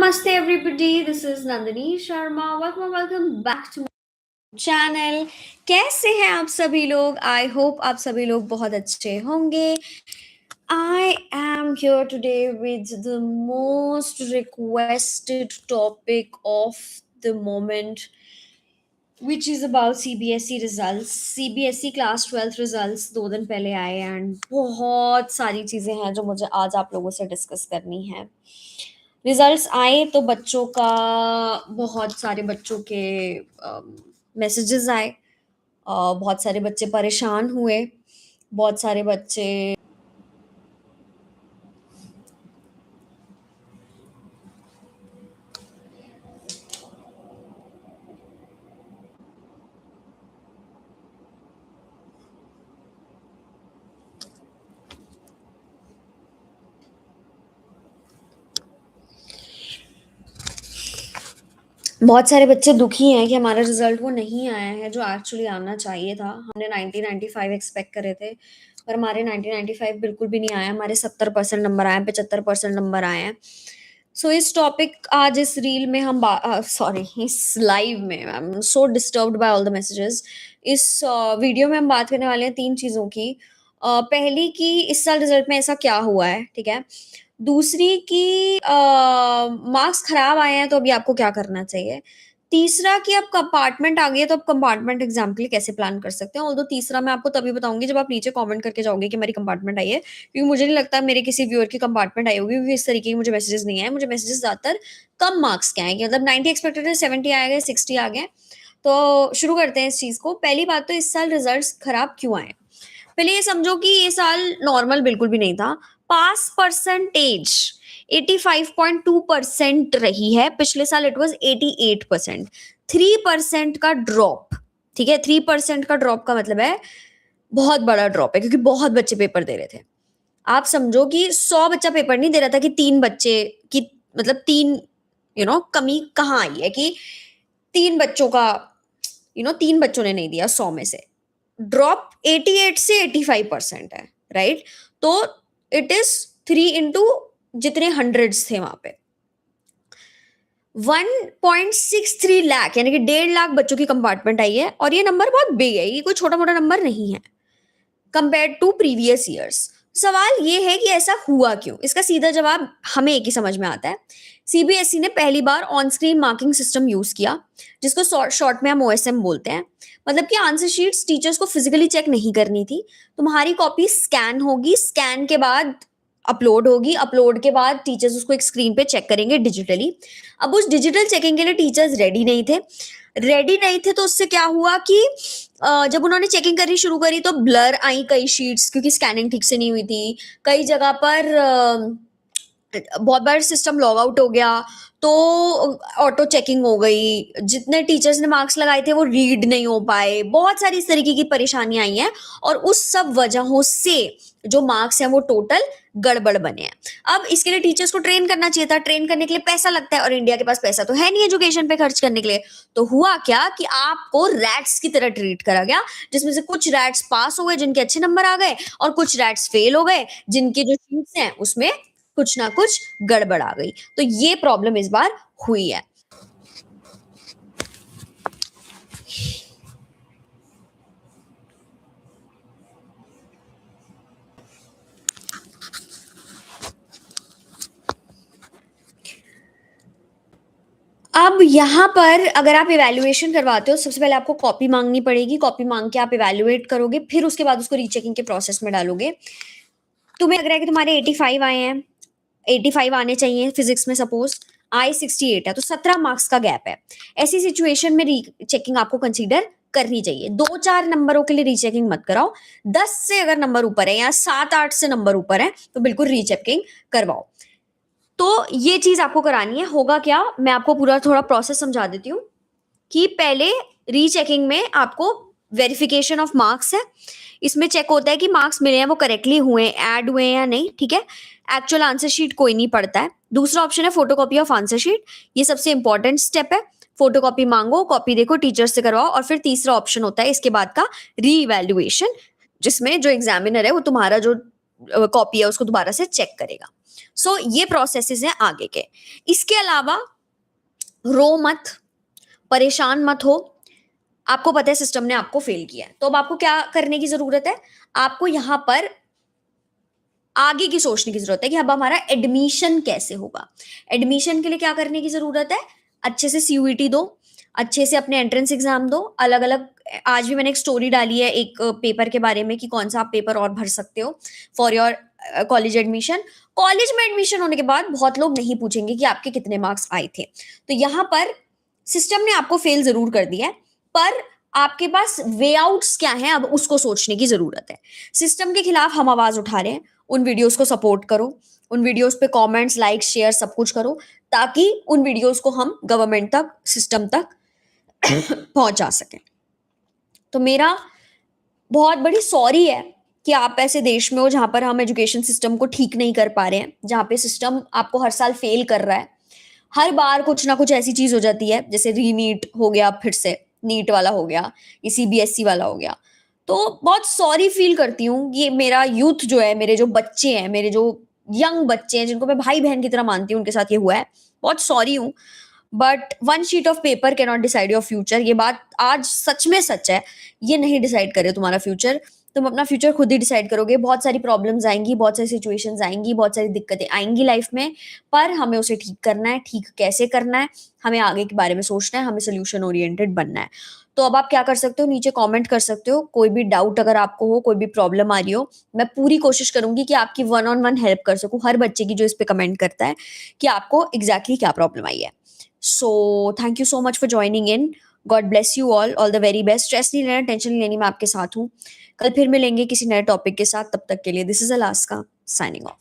Namaste everybody, this is Nandini Sharma. Welcome back to my channel. कैसे हैं आप सभी लोग? आई होप आप सभी लोग बहुत अच्छे होंगे. I am here today with the most requested topic of the moment, which is about CBSE results. CBSE class 12th results 2 दिन पहले आए एंड बहुत सारी चीज़ें हैं जो मुझे आज आप लोगों से डिस्कस करनी है. रिजल्ट्स आए तो बच्चों का बहुत सारे बच्चों के मैसेजेस आए. बहुत सारे बच्चे परेशान हुए. बहुत सारे बच्चे बहुत सारे बच्चे दुखी हैं कि हमारा रिजल्ट वो नहीं आया है जो एक्चुअली आना चाहिए था. हमने 90-95 एक्सपेक्ट करे थे पर हमारे 90-95 बिल्कुल भी नहीं आया. हमारे 70% नंबर आए हैं, 75% नंबर आए हैं. सो इस टॉपिक आज इस रील में हम सॉरी इस लाइव में I am so disturbed by all the messages. इस वीडियो में हम बात करने वाले हैं 3 चीज़ों की. पहली कि इस साल रिजल्ट में ऐसा क्या हुआ है, ठीक है. दूसरी कि मार्क्स खराब आए हैं तो अभी आपको क्या करना चाहिए. तीसरा कि अब कंपार्टमेंट आ गई है तो अब कंपार्टमेंट एग्जाम के लिए कैसे प्लान कर सकते हैं. ऑल्दो तीसरा मैं आपको तभी बताऊंगी जब आप नीचे कमेंट करके जाओगे कि मेरी कंपार्टमेंट आई है, क्योंकि मुझे नहीं लगता मेरे किसी व्यूअर की कंपार्टमेंट आई होगी, क्योंकि इस तरीके के मुझे मैसेजेस नहीं आए. मुझे मैसेजेस ज्यादातर कम मार्क्स के आएंगे, मतलब 90 एक्सपेक्टेड है, 70 आ गए, 60 आ गए. तो शुरू करते हैं इस चीज को. पहली बात तो इस साल रिजल्ट खराब क्यों आए. पहले ये समझो कि ये साल नॉर्मल बिल्कुल भी नहीं था. पास परसेंटेज 85.2% रही है. पिछले साल इट वाज 88%. 3% का ड्रॉप, ठीक है. 3% का ड्रॉप का मतलब है बहुत बड़ा ड्रॉप है, क्योंकि बहुत बच्चे पेपर दे रहे थे. आप समझो कि 100 बच्चा पेपर नहीं दे रहा था कि 3 बच्चे की, मतलब 3 कमी कहाँ आई है कि 3 बच्चों का 3 बच्चों ने नहीं दिया 100 में से. ड्रॉप 88 से 85% है, राइट. तो इट इज 3 इंटू जितने हंड्रेड्स थे वहां पे 1.63 लाख, यानी कि 1.5 लाख बच्चों की कंपार्टमेंट आई है. और ये नंबर बहुत बिग है, ये कोई छोटा मोटा नंबर नहीं है कंपेयर टू प्रीवियस ईयर्स. सवाल ये है कि ऐसा हुआ क्यों. इसका सीधा जवाब हमें एक ही समझ में आता है. सीबीएसई ने पहली बार on screen marking system use किया, जिसको शॉर्ट में हम ओएसएम बोलते हैं. मतलब कि आंसर शीट्स टीचर्स को फिजिकली चेक नहीं करनी थी. तुम्हारी कॉपी स्कैन होगी, स्कैन के बाद अपलोड होगी, अपलोड के बाद टीचर्स उसको एक स्क्रीन पे चेक करेंगे डिजिटली. अब उस डिजिटल चेकिंग के लिए टीचर्स रेडी नहीं थे तो उससे क्या हुआ कि जब उन्होंने चेकिंग करनी शुरू करी तो ब्लर आई कई शीट्स, क्योंकि स्कैनिंग ठीक से नहीं हुई थी. कई जगह पर बहुत बार सिस्टम लॉग आउट हो गया तो ऑटो चेकिंग हो गई. जितने टीचर्स ने मार्क्स लगाए थे वो रीड नहीं हो पाए. बहुत सारी इस तरीके की परेशानियां आई हैं और उस सब वजहों से जो मार्क्स हैं वो टोटल गड़बड़ बने हैं. अब इसके लिए टीचर्स को ट्रेन करना चाहिए था. ट्रेन करने के लिए पैसा लगता है और इंडिया के पास पैसा तो है नहीं एजुकेशन पे खर्च करने के लिए. तो हुआ क्या कि आपको रैट्स की तरह ट्रीट करा गया, जिसमें से कुछ रैट्स पास हो गए जिनके अच्छे नंबर आ गए, और कुछ रैट्स फेल हो गए जिनकी जो शीट्स हैं उसमें कुछ ना कुछ गड़बड़ आ गई. तो ये प्रॉब्लम इस बार हुई है. अब यहाँ पर अगर आप इवैल्यूएशन करवाते हो, सबसे पहले आपको कॉपी मांगनी पड़ेगी. कॉपी मांग के आप इवैल्यूएट करोगे, फिर उसके बाद उसको रीचेकिंग के प्रोसेस में डालोगे. तुम्हें लग रहा है कि तुम्हारे 85 आए हैं, 85 आने चाहिए फिजिक्स में, सपोज आए 68 है, तो 17 मार्क्स का गैप है. ऐसी सिचुएशन में रीचेकिंग आपको कंसीडर करनी चाहिए. 2-4 नंबरों के लिए रीचेकिंग मत कराओ. 10 से अगर नंबर ऊपर है या 7-8 से नंबर ऊपर है तो बिल्कुल रीचेकिंग करवाओ. तो ये चीज आपको करानी है. होगा क्या, मैं आपको पूरा थोड़ा प्रोसेस समझा देती हूँ कि पहले रीचेकिंग में आपको वेरिफिकेशन ऑफ मार्क्स है. इसमें चेक होता है कि मार्क्स मिले हैं वो करेक्टली हुए, ऐड हुए हैं या नहीं, ठीक है. एक्चुअल आंसर शीट कोई नहीं पढ़ता है. दूसरा ऑप्शन है फोटोकॉपी ऑफ आंसर शीट. ये सबसे इंपॉर्टेंट स्टेप है. फोटोकॉपी मांगो, कॉपी देखो, टीचर से करवाओ. और फिर तीसरा ऑप्शन होता है इसके बाद का री इवैल्यूएशन, जिसमें जो एग्जामिनर है वो तुम्हारा जो कॉपी है उसको दोबारा से चेक करेगा। सो ये प्रोसेसेस हैं आगे के। इसके अलावा रो मत, परेशान मत हो। आपको पता है सिस्टम ने आपको फेल किया है, तो अब आपको क्या करने की ज़रूरत है? आपको यहाँ पर आगे की सोचने की ज़रूरत है कि अब हमारा एडमिशन कैसे होगा? एडमिशन के लिए क्या करने की ज़रूरत है? अच्छे से सीयूईटी दो, अच्छे से अपने एंट्रेंस एग्ज़ाम दो, अलग-अलग। आज भी मैंने एक स्टोरी डाली है एक पेपर के बारे में कि कौन-सा आप पेपर और भर सकते हो for your college admission. College में एडमिशन होने के बाद बहुत लोग नहीं पूछेंगे कि आपके कितने मार्क्स आए थे। तो यहाँ पर सिस्टम ने आपको फेल ज़रूर कर दिया है, पर आपके पास वे आउट्स क्या हैं, अब उसको सोचने की ज़रूरत है। सिस्टम के खिलाफ हम आवाज़ उठा रहे हैं, उन वीडियोज़ को सपोर्ट करो, उन वीडियोज़ पे कमेंट्स, लाइक्स, शेयर सब कुछ करो, ताकि उन वीडियोज़ को हम गवर्नमेंट तक, सिस्टम तक पहुँचा सकें। तो मेरा बहुत बड़ी सॉरी है कि आप ऐसे देश में हो जहाँ पर हम एजुकेशन सिस्टम को ठीक नहीं कर पा रहे हैं, जहाँ पे सिस्टम आपको हर साल फेल कर रहा है। हर बार कुछ ना कुछ ऐसी चीज़ हो जाती है, जैसे रीनीट हो गया, फिर से नीट वाला हो गया, ये सीबीएसई वाला हो गया। तो बहुत सॉरी फ़ील करती हूँ, ये मेरा यूथ जो है, मेरे जो बच्चे हैं, मेरे जो यंग बच्चे हैं, जिनको मैं भाई-बहन की तरह मानती हूँ, उनके साथ ये हुआ है। बहुत सॉरी हूँ, but one sheet of paper can not decide your future. ये बात आज सच में सच है। ये नहीं डिसाइड करे तुम्हारा फ्यूचर। तुम अपना फ्यूचर खुद ही डिसाइड करोगे। बहुत सारी प्रॉब्लम्स आएँगी, बहुत सारी सिचुएशंस आएँगी, बहुत सारी दिक्कतें आएँगी लाइफ में, पर हमें उसे ठीक करना है। ठीक कैसे करना है? हमें आगे के बारे में सोचना है, हमें सॉल्यूशन ओरिएंटेड बनना है। तो अब आप क्या कर सकते हो? नीचे कमेंट कर सकते हो। कोई भी डाउट अगर आपको हो, कोई भी प्रॉब्लम आ रही हो, मैं पूरी कोशिश करूँगी कि आपकी वन ऑन वन हेल्प कर सकूँ, हर बच्चे की जो इस पे कमेंट करता है कि आपको एग्ज़ैक्टली क्या प्रॉब्लम आई है। So thank you so much for joining in. God bless you all the very best. Stress नहीं लेना, टेंशन नहीं लेनी, मैं आपके साथ हूँ। कल फिर मिलेंगे किसी नए टॉपिक के साथ। तब तक के लिए this is Alaska signing off.